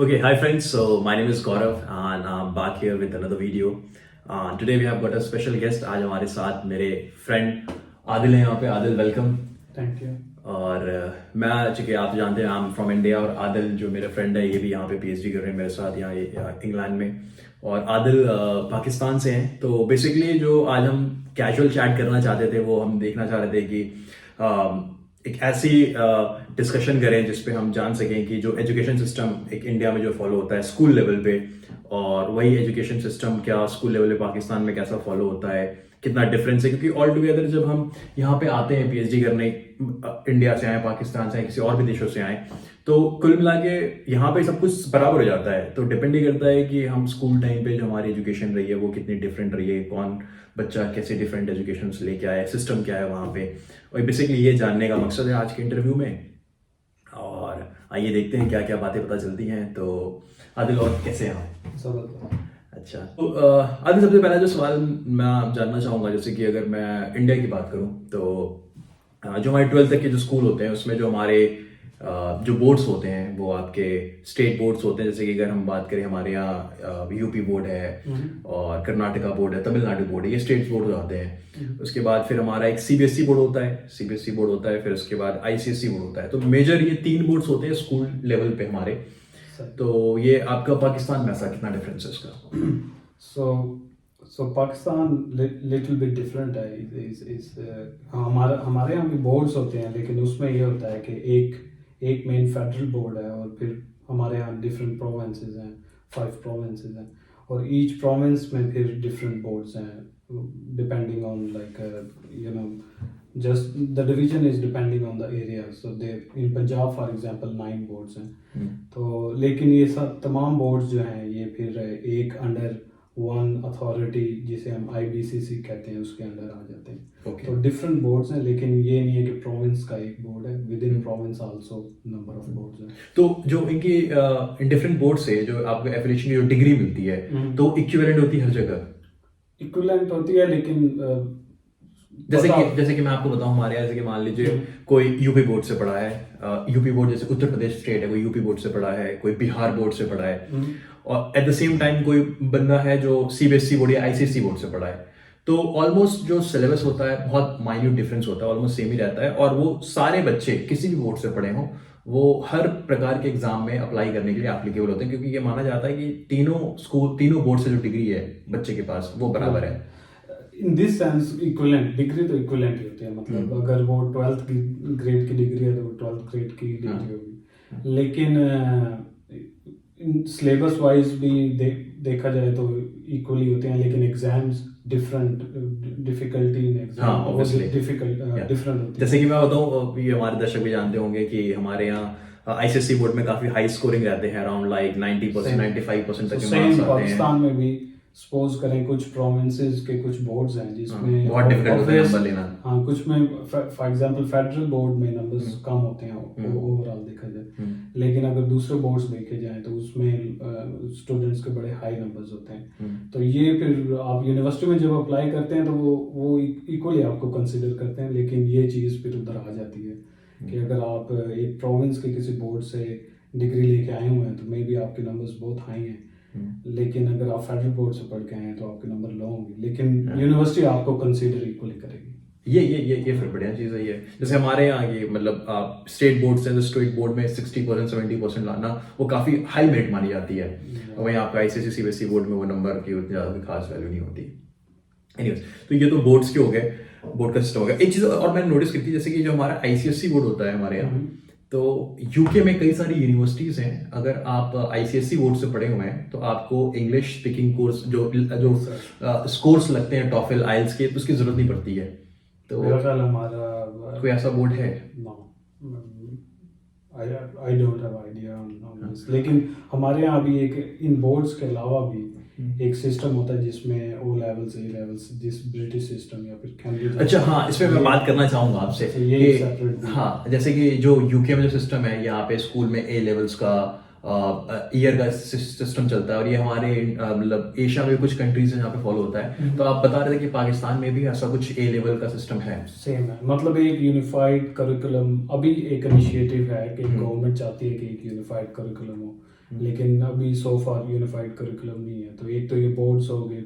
Okay, hi friends. So my name is Gaurav and I'm back here with another video. Today we have got a special guest. आज हमारे साथ मेरे friend Adil हैं यहाँ पे. Adil welcome. Thank you. और मैं चूँकि आप जानते हैं आई एम फ्रॉम इंडिया और आदिल जो मेरे फ्रेंड है ये भी यहाँ पे पीएचडी कर रहे हैं मेरे साथ यहाँ इंग्लैंड में. और आदिल पाकिस्तान से हैं. तो बेसिकली जो आज हम कैजुअल चैट करना चाहते थे वो हम देखना चाह रहे थे कि एक ऐसी डिस्कशन करें जिसपे हम जान सकें कि जो एजुकेशन सिस्टम एक इंडिया में जो फॉलो होता है स्कूल लेवल पे और वही एजुकेशन सिस्टम क्या स्कूल लेवल पे पाकिस्तान में कैसा फॉलो होता है, कितना डिफरेंस है. क्योंकि ऑल टुगेदर जब हम यहाँ पे आते हैं पीएचडी करने, इंडिया से आए, पाकिस्तान से आए, किसी और भी देशों से आए, तो कुल मिला के यहाँ पे सब कुछ बराबर हो जाता है. तो डिपेंड ही करता है कि हम स्कूल टाइम पे जो हमारी एजुकेशन रही है वो कितनी डिफरेंट रही है, कौन बच्चा कैसे डिफरेंट एजुकेशन लेके आया है, सिस्टम क्या है वहाँ पे. और बेसिकली ये जानने का मकसद है आज के इंटरव्यू में. और आइए देखते हैं क्या क्या बातें पता चलती हैं. तो आदिल और कैसे हैं आप? अच्छा, तो आदिल सबसे पहला जो सवाल मैं जानना चाहूँगा, जैसे कि अगर मैं इंडिया की बात करूँ तो जो हमारे 12th तक के जो स्कूल होते हैं उसमें जो हमारे जो बोर्ड्स होते हैं वो आपके स्टेट बोर्ड्स होते हैं. जैसे कि अगर हम बात करें हमारे यहाँ यूपी बोर्ड है और कर्नाटका बोर्ड है, तमिलनाडु बोर्ड है, ये स्टेट बोर्ड आते हैं. उसके बाद फिर हमारा एक सीबीएसई बोर्ड होता है, सीबीएसई बोर्ड होता है, फिर उसके बाद आईसीएसई बोर्ड होता है. तो मेजर ये 3 बोर्ड्स होते हैं स्कूल लेवल पे हमारे. तो ये आपका पाकिस्तान में ऐसा कितना डिफरेंस है इसका? सो पाकिस्तान लिटिल बिट डिफरेंट है. हमारे यहाँ भी बोर्ड्स होते हैं, लेकिन उसमें ये होता है कि एक मेन फेडरल बोर्ड है और फिर हमारे यहाँ डिफरेंट प्रोविंसेस हैं, 5 प्रोविंसेस हैं, और ईच प्रोविंस में फिर डिफरेंट बोर्ड्स हैं depending on just the division is depending on the area. So they in Punjab for example 9 boards हैं. तो लेकिन ये सब तमाम बोर्ड्स जो हैं ये फिर एक अंडर वन अथॉरिटी जिसे हम IBCC कहते हैं उसके अंडर आ जाते हैं. तो डिफरेंट बोर्ड्स हैं, लेकिन ये नहीं है कि प्रोविंस का एक बोर्ड है. With in province also number of boards हैं. तो जो इनकी इन डिफरेंट बोर्ड से जो आपको एफिलिएशन की जो डिग्री मिलती है तो इक्विवेलेंट होती है हर जगह? इक्विवेलेंट होती है, लेकिन जैसे कि मैं आपको बताऊं, हमारे यहाँ जैसे कि मान लीजिए कोई यूपी बोर्ड से पढ़ा है, यूपी बोर्ड जैसे उत्तर प्रदेश स्टेट है, कोई यूपी बोर्ड से पढ़ा है, कोई बिहार बोर्ड से पढ़ा है, और एट द सेम टाइम कोई बंदा है जो सीबीएसई बोर्ड या आईसीएसई बोर्ड से पढ़ा है. तो ऑलमोस्ट जो सिलेबस होता है बहुत माइन्यूट डिफरेंस होता है, ऑलमोस्ट सेम ही रहता है. और वो सारे बच्चे किसी भी बोर्ड से पढ़े हों वो हर प्रकार के एग्जाम में अप्लाई करने के लिए एप्लीकेबल होते हैं, क्योंकि ये माना जाता है कि तीनों बोर्ड से जो डिग्री है बच्चे के पास वो बराबर है. In this sense equivalent degree तो इक्विवेलेंट ही होती है. मतलब अगर वो 12th ग्रेड की डिग्री है तो 12th ग्रेड की डिग्री होगी. लेकिन सिलेबस वाइज भी देखा जाए तो इक्वली होते हैं, लेकिन exams different difficulty in exam difficult different होती है. जैसे कि मैं बताऊं, ये हमारे दर्शक भी जानते होंगे कि हमारे यहाँ आईसीएसई बोर्ड में काफी हाई स्कोरिंग रहते हैं, अराउंड लाइक 90% 95% तक के मार्क्स आते हैं. पाकिस्तान में भी सपोज करें कुछ प्रोविंसेस के कुछ बोर्ड्स हैं जिसमें बहुत डिफिकल्ट होता है नंबर लेना. हाँ, कुछ में फॉर एग्जांपल फेडरल बोर्ड में नंबर्स कम होते हैं ओवरऑल देखा जाए. लेकिन अगर दूसरे बोर्ड्स देखे जाएं तो उसमें स्टूडेंट्स के बड़े हाई नंबर्स होते हैं. तो ये फिर आप यूनिवर्सिटी में जब अप्लाई करते हैं तो वो इक्वली आपको कंसिडर करते हैं. लेकिन ये चीज़ फिर उधर आ जाती है कि अगर आप एक प्रोविंस के किसी बोर्ड से डिग्री लेके आए हुए हैं तो मे बी आपके नंबर्स बहुत हाई हैं. लेकिन अगर आप फेडरल बोर्ड से पढ़ के आए हैं तो आपके नंबर लो होंगे, लेकिन यूनिवर्सिटी आपको कंसीडर इक्वली करेगी. ये फिर बढ़िया चीज़ है. ये जैसे हमारे यहाँ की मतलब आप स्टेट बोर्ड से स्टेट बोर्ड में 60% 70% लाना वो काफ़ी हाई मेरिट मानी जाती है. और वहीं आपका आईसीएसई सीबीएसई बोर्ड में वो नंबर की उतनी ज़्यादा खास वैल्यू नहीं होती. एनीवेज, तो ये तो बोर्ड्स के हो गए, बोर्ड का सिस्टम हो गया. एक चीज़ और मैंने नोटिस की थी, जैसे कि जो हमारा आईसीएसई बोर्ड होता है हमारे यहाँ, तो यूके में कई सारी यूनिवर्सिटीज हैं. अगर आप आईसीएसई बोर्ड से पढ़े हुए हैं तो आपको इंग्लिश स्पीकिंग कोर्स जो स्कोर्स लगते हैं टॉफल आइल्स के, तो उसकी जरूरत नहीं पड़ती है. तो मेरा ख्याल हमारा कोई ऐसा बोर्ड है? I don't have idea on this. लेकिन हमारे यहाँ भी एक इन बोर्ड्स के अलावा भी एक सिस्टम होता है जिसमें ओ लेवल्स ए लेवल्स, जिस ब्रिटिश सिस्टम या फिर कैम्ब्रिज. अच्छा, हाँ, इसमें मैं बात करना चाहूंगा आपसे. हाँ, जैसे कि जो यूके में जो सिस्टम है यहाँ पे स्कूल में ए लेवल्स का ईयर का सिस्टम चलता है, और ये हमारे मतलब एशिया में कुछ कंट्रीज हैं जहाँ पे फॉलो होता है. तो आप बता रहे थे कि पाकिस्तान में भी ऐसा कुछ ए लेवल का सिस्टम है? सेम है. मतलब एक यूनिफाइड करिकुलम अभी एक इनिशिएटिव है कि गवर्नमेंट चाहती है कि एक यूनिफाइड करिकुलम हो लेकिन अभी सो फार यूनिफाइड करिकुलम नहीं है। तो एक तो ये बोर्ड्स हो गए,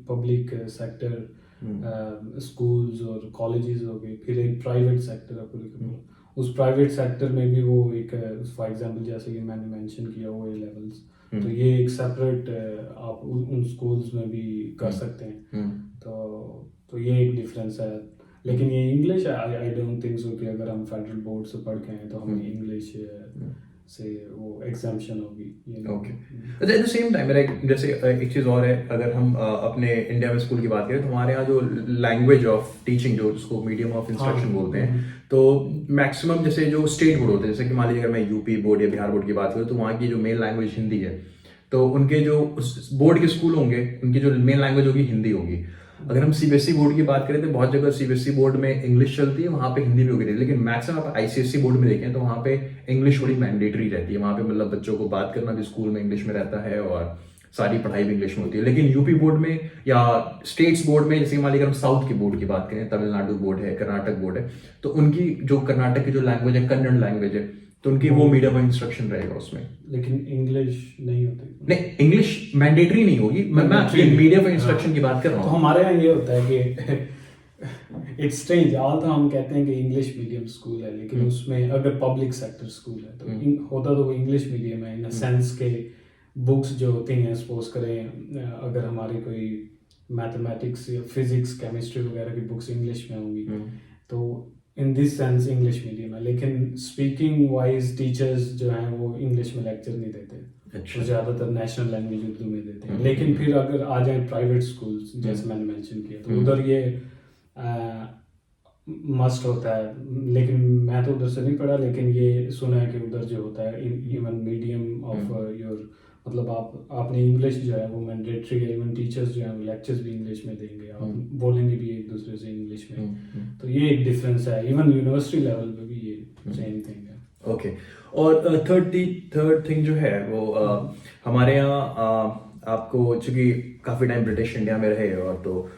पब्लिक सेक्टर स्कूल्स और कॉलेजेस हो गए, फिर एक प्राइवेट सेक्टर है करिकुलम। उस प्राइवेट सेक्टर में भी वो एक फॉर एग्जांपल जैसे कि मैंने मेंशन किया वो ए लेवल्स, तो ये एक सेपरेट आप उन स्कूल्स में भी कर सकते हैं। तो ये एक डिफरेंस है। लेकिन ये English I don't think so कि अगर हम फेडरल बोर्ड से पढ़ के हैं तो हमें इंग्लिश से वो एग्जाम्पशन होगी। Okay, at the same time मेरा जैसे एक चीज़ और है, अगर हम अपने इंडिया में स्कूल की बात करें तो हमारे यहाँ जो लैंग्वेज ऑफ टीचिंग जो उसको मीडियम ऑफ इंस्ट्रक्शन बोलते हैं, तो मैक्सिमम जैसे जो स्टेट बोर्ड होते हैं, जैसे कि मान लीजिए अगर मैं यूपी बोर्ड या बिहार बोर्ड की बात करूँ तो वहाँ की जो मेन लैंग्वेज हिंदी है, तो उनके जो बोर्ड के स्कूल होंगे उनकी जो मेन लैंग्वेज होगी हिंदी होगी। अगर हम सीबीएसई बोर्ड की बात करें तो बहुत जगह सीबीएसई बोर्ड में इंग्लिश चलती है, वहाँ पे हिंदी भी होगी, लेकिन मैक्सिमम आप आईसीएसई बोर्ड में देखें तो वहाँ पे इंग्लिश थोड़ी मैंडेटरी रहती है। वहाँ पे मतलब बच्चों को बात करना भी स्कूल में इंग्लिश में रहता है और सारी पढ़ाई भी इंग्लिश में होती है। लेकिन यूपी बोर्ड में या स्टेट्स बोर्ड में, जैसे मान लीजिए हम साउथ के बोर्ड की बात करें, तमिलनाडु बोर्ड है, कर्नाटक बोर्ड है, तो उनकी जो कर्नाटक की जो लैंग्वेज है कन्नड़ लैंग्वेज है, तो उनकी वो मीडियम ऑफ इंस्ट्रक्शन रहेगा उसमें। लेकिन इंग्लिश नहीं होती। नहीं, इंग्लिश मैंडेटरी नहीं होगी, मैं मीडियम ऑफ इंस्ट्रक्शन की बात कर रहा हूँ। तो हमारे यहाँ ये होता है कि इट्स स्ट्रेंज, ऑल तो हम कहते हैं कि इंग्लिश मीडियम स्कूल है, लेकिन उसमें अगर पब्लिक सेक्टर स्कूल है तो होता तो वो इंग्लिश मीडियम है इन अ सेंस के बुक्स जो होती हैं, सपोज करें अगर हमारी कोई मैथमेटिक्स या फिजिक्स केमिस्ट्री वगैरह की बुक्स इंग्लिश में होंगी तो in this sense English medium है। लेकिन स्पीकिंग वाइज टीचर्स जो हैं वो इंग्लिश में लेक्चर नहीं देते, अच्छा। तो ज़्यादातर नेशनल लैंग्वेज उर्दू में देते हैं। लेकिन फिर अगर आ जाए प्राइवेट स्कूल्स जैसे मैंने मेंशन किया तो उधर ये मस्ट होता है। लेकिन मैं तो उधर से नहीं पढ़ा, लेकिन ये सुना है कि उधर जो होता है इवन मीडियम ऑफ योर, मतलब आपने इंग्लिश जो है वो मैंडेटरी है, इवन टीचर्स जो हैं लेक्चर्स भी इंग्लिश में देंगे, आप बोलेंगे भी एक दूसरे से इंग्लिश में। तो ये एक डिफरेंस है, इवन यूनिवर्सिटी लेवल पे भी ये सेम थिंग है। ओके, और थर्ड थिंग जो है वो हमारे यहाँ आपको, चूंकि काफ़ी टाइम ब्रिटिश इंडिया में रहे और तो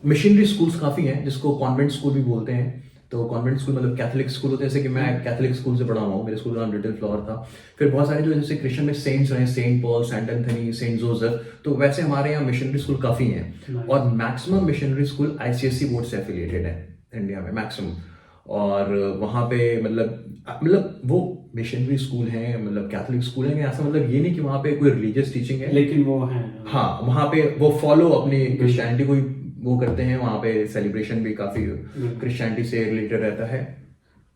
मिशनरी स्कूल्स काफ़ी हैं जिसको कॉन्वेंट स्कूल भी बोलते हैं। तो कॉन्वेंट स्कूल मतलब कैथोलिक स्कूल होते हैं, जैसे कि मैं कैथोलिक स्कूल से पढ़ा हुआ हूँ, मेरे स्कूल का नाम लिटिल फ्लावर था। फिर बहुत सारे जो जैसे क्रिश्चियन में सेंट्स हैं, saint Paul, saint Anthony, saint Joseph, तो वैसे हमारे यहाँ मिशनरी स्कूल काफ़ी हैं। और maximum missionary school ICSE board से एफिलिएटेड है इंडिया में मैक्सिमम। और वहाँ पे मतलब वो मिशनरी स्कूल हैं, मतलब कैथोलिक स्कूल हैं, ऐसा मतलब ये नहीं कि वहाँ पे कोई रिलीजियस टीचिंग है, लेकिन वो है, हाँ, वहाँ पे वो फॉलो अपनी क्रिश्चियनिटी को वो करते हैं। वहाँ पे सेलिब्रेशन भी काफ़ी क्रिश्चियनिटी से रिलेटेड रहता है।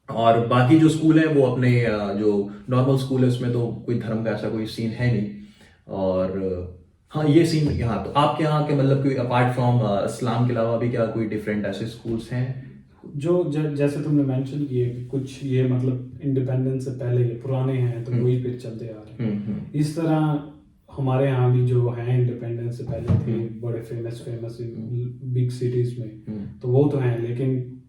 और बाकी जो स्कूल हैं वो अपने जो नॉर्मल स्कूल है उसमें तो कोई धर्म का ऐसा कोई सीन है नहीं। और हाँ, ये सीन यहाँ, तो आपके यहाँ के मतलब कोई अपार्ट फ्रॉम इस्लाम के अलावा भी क्या कोई डिफरेंट ऐसे स्कूल्स हैं जो जैसे तुमने मेंशन किए कि कुछ ये मतलब इंडिपेंडेंस से पहले पुराने हैं तो वही फिर चलते आ रहे हैं। इस तरह हमारे यहाँ भी जो हैं इंडिपेंडेंस से पहले थे बड़े फेमस बिग सिटीज में, तो वो तो हैं, लेकिन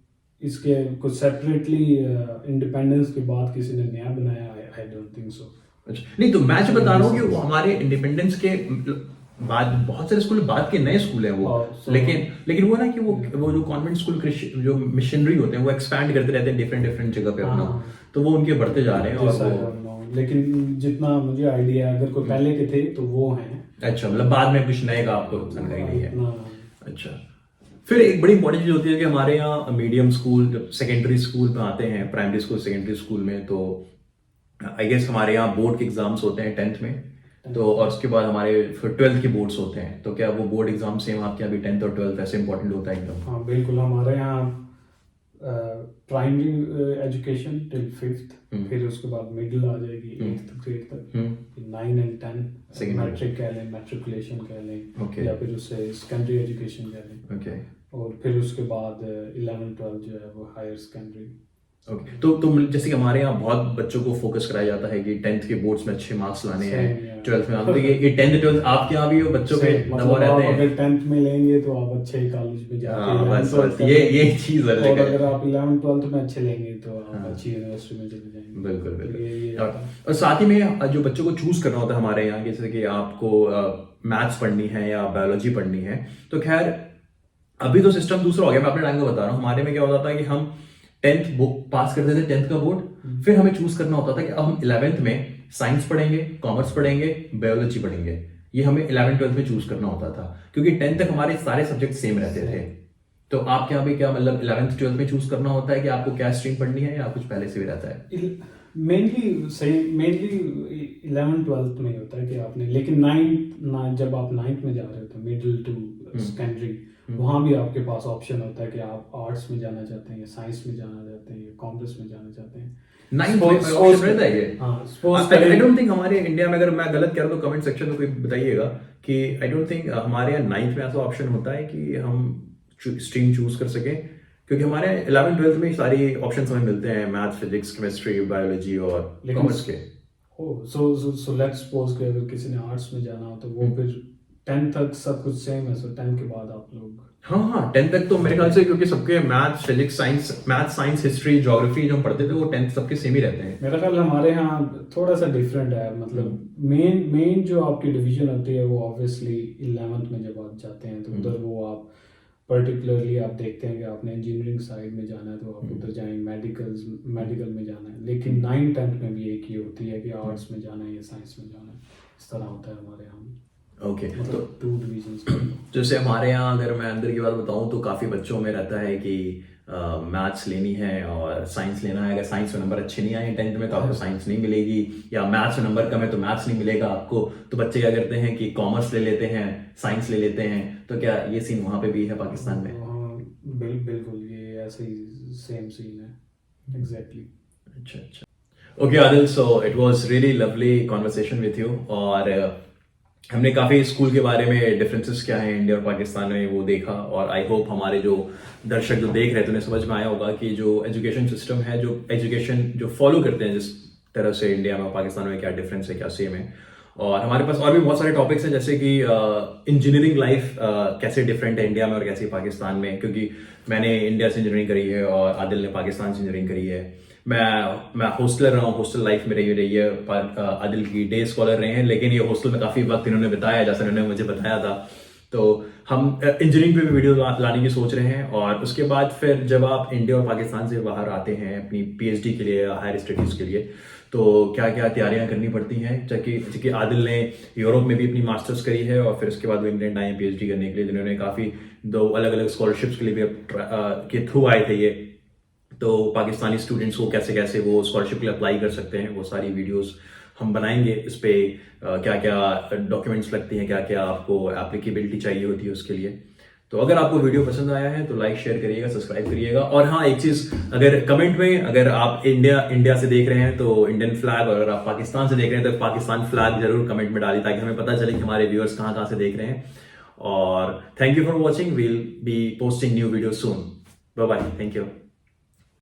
इसके कुछ सेपरेटली इंडिपेंडेंस के बाद किसी ने नया बनाया, आई डोंट थिंक सो। अच्छा, नहीं तो मैं जो बता रहा हूँ कि वो हमारे इंडिपेंडेंस के बाद बहुत सारे स्कूल बाद के नए स्कूल हैं वो, लेकिन वो ना कि वो जो कॉन्वेंट स्कूल जो मिशनरी होते हैं वो एक्सपैंड करते रहते हैं डिफरेंट जगह पे अपना, तो वो उनके बढ़ते जा रहे हैं। और लेकिन जितना मुझे आइडिया है, अगर कोई पहले के थे तो वो हैं। अच्छा, मतलब बाद में कुछ नए का आपको जानकारी नहीं है। अच्छा, फिर एक बड़ी इंपॉर्टेंट चीज होती है कि हमारे यहाँ मीडियम स्कूल जब सेकेंडरी स्कूल में आते हैं, प्राइमरी स्कूल सेकेंडरी स्कूल में, तो आई गेस हमारे यहाँ बोर्ड के एग्जाम्स होते हैं 10th में, तो और उसके बाद हमारे फिर 12th के बोर्ड्स होते हैं। तो क्या वो बोर्ड एग्जाम सेम आपके यहाँ भी 10th और 12th ऐसे इंपॉर्टेंट होता है एकदम? हाँ बिल्कुल, हमारे यहाँ प्राइमरी एजुकेशन टिल 5th, फिर उसके बाद मिडिल आ जाएगी 8th ग्रेड तक, 9 and 10 मैट्रिक कह लें, मैट्रिकुलेशन कह लें, या फिर उससे सेकेंडरी एजुकेशन कह लें, और फिर उसके बाद 11 12 जो है वो हायर सेकेंडरी। ओके, तो जैसे कि हमारे यहाँ बहुत बच्चों को फोकस कराया जाता है कि 10th के बोर्ड्स में अच्छे मार्क्स लाने हैं, 12th में आते हैं। ये 10th 12th आपके यहाँ भी बच्चों पे दबाव रहते हैं? अगर 10th में लेंगे तो आप अच्छे कॉलेज में जाके, बस ये चीज है। और अगर आप 11 12th में अच्छे लेंगे तो आप अच्छी यूनिवर्सिटी में चले जाएंगे। बिल्कुल। और साथ ही में जो बच्चों को चूज करना होता है हमारे यहाँ, जैसे कि आपको मैथ्स पढ़नी है या बायोलॉजी पढ़नी है, तो खैर अभी तो सिस्टम दूसरा हो गया, मैं अपने टाइम का बता रहा हूँ। हमारे में क्या होता था कि हम 10th बुक पास करते थे, 10th का बोर्ड, फिर हमें चूज करना होता था कि अब हम 11th में साइंस पढ़ेंगे, कॉमर्स पढ़ेंगे, बायोलॉजी पढ़ेंगे। ये हमें 11th-12th में चूज करना होता था, क्योंकि 10th तक हमारे सारे सब्जेक्ट सेम रहते थे। तो आपके यहाँ पे क्या मतलब 11th-12th में चूज करना होता है कि आपको क्या स्ट्रीम पढ़नी है, या कुछ पहले से भी रहता है? मेनली 11th-12th में होता है कि आपने, लेकिन जब आप 9th में जा रहे होते हैं, मिडिल टू सेकेंडरी, वहाँ भी आपके पास ऑप्शन होता है कि आप आर्ट्स में जाना चाहते हैं, या साइंस में जाना चाहते हैं, या कॉमर्स में जाना चाहते हैं। 9th में ऑप्शन रहता है ये? हाँ, आई डोंट थिंक हमारे इंडिया में, अगर मैं गलत कह रहा हूँ तो कमेंट सेक्शन में कोई बताइएगा, कि आई डोंट थिंक हमारे यहाँ 9th में ऐसा ऑप्शन होता है कि हम स्ट्रीम चूज कर सकें, क्योंकि हमारे 11th-12th में सारी ऑप्शंस हमें मिलते हैं, मैथ्स, फिजिक्स, केमिस्ट्री, बायोलॉजी और कॉमर्स के। सो लेट्स सपोज कि अगर किसी ने आर्ट्स में जाना हो तो वो फिर 10th तक सब कुछ सेम है, सो 10th के बाद आप लोग। हाँ, 10th तक तो मेरे ख्याल से, क्योंकि सबके maths, physics, science, history, geography जो हम पढ़ते थे वो 10th सबके सेम ही रहते हैं। मेरा ख्याल हमारे यहाँ थोड़ा सा डिफरेंट है, मतलब मेन जो आपकी डिवीजन होती है वो ऑब्वियसली 11th में जब आप जाते हैं तो उधर वो आप पर्टिकुलरली आप देखते हैं कि आपने इंजीनियरिंग साइड में जाना है तो आप उधर जाएंगे, मेडिकल में जाना है। लेकिन 9th-10th में भी एक ही होती है कि आर्ट्स में जाना है या साइंस में जाना है, इस तरह होता है हमारे यहाँ। ओके, तो 2 डिवीजन। जैसे हमारे यहाँ, अगर मैं अंदर की बात बताऊँ तो काफ़ी बच्चों में रहता है कि मैथ्स लेनी है और साइंस लेना है। अगर साइंस में नंबर अच्छे नहीं आए 10th में तो आपको साइंस नहीं मिलेगी, या मैथ्स में नंबर कम है तो मैथ्स नहीं मिलेगा आपको। तो बच्चे क्या करते हैं कि कॉमर्स ले लेते हैं, साइंस ले लेते हैं। तो क्या ये सीन वहाँ पे भी है पाकिस्तान में? बिल्कुल, ये ऐसे ही सेम सीन है, एग्जैक्टली। अच्छा। Okay Adil, so it was really lovely conversation with you, और हमने काफ़ी स्कूल के बारे में डिफरेंसेस क्या हैं इंडिया और पाकिस्तान में वो देखा, और आई होप हमारे जो दर्शक जो देख रहे थे उन्हें समझ में आया होगा कि जो एजुकेशन सिस्टम है, जो एजुकेशन जो फॉलो करते हैं जिस तरह से इंडिया में और पाकिस्तान में, क्या डिफरेंस है, क्या सेम है। और हमारे पास और भी बहुत सारे टॉपिक्स हैं, जैसे कि इंजीनियरिंग लाइफ कैसे डिफरेंट है इंडिया में और कैसे पाकिस्तान में, क्योंकि मैंने इंडिया से इंजीनियरिंग करी है और आदिल ने पाकिस्तान से इंजीनियरिंग करी है। मैं हॉस्टलर रहा हूँ, हॉस्टल लाइफ में रही है। आदिल की डे स्कॉलर रहे हैं, लेकिन ये हॉस्टल में काफ़ी वक्त इन्होंने बिताया, जैसे इन्होंने मुझे बताया था। तो हम इंजीनियरिंग पे भी वीडियो लाने की सोच रहे हैं, और उसके बाद फिर जब आप इंडिया और पाकिस्तान से बाहर आते हैं अपनी पीएचडी के लिए या हायर स्टडीज़ के लिए, तो क्या क्या तैयारियां करनी पड़ती हैं। जबकि आदिल ने यूरोप में भी अपनी मास्टर्स करी है, और फिर उसके बाद वो इंग्लैंड आए पीएचडी करने के लिए, जिन्होंने काफ़ी 2 अलग अलग स्कॉलरशिप्स के लिए भी के थ्रू आए थे ये। तो पाकिस्तानी स्टूडेंट्स को कैसे कैसे वो स्कॉलरशिप के लिए अप्लाई कर सकते हैं, वो सारी वीडियोस हम बनाएंगे। इस पे क्या क्या डॉक्यूमेंट्स लगती हैं, क्या क्या आपको एप्लीकेबिलिटी चाहिए होती है उसके लिए। तो अगर आपको वीडियो पसंद आया है तो लाइक, शेयर करिएगा, सब्सक्राइब करिएगा। और हाँ, एक चीज़, अगर कमेंट में, अगर आप इंडिया से देख रहे हैं तो इंडियन फ्लैग, और अगर आप पाकिस्तान से देख रहे हैं तो पाकिस्तान फ्लैग जरूर कमेंट में डालिए, ताकि हमें पता चले कि हमारे व्यूअर्स कहाँ कहाँ से देख रहे हैं। और thank you for watching, we'll be posting new video soon. Bye bye, thank you.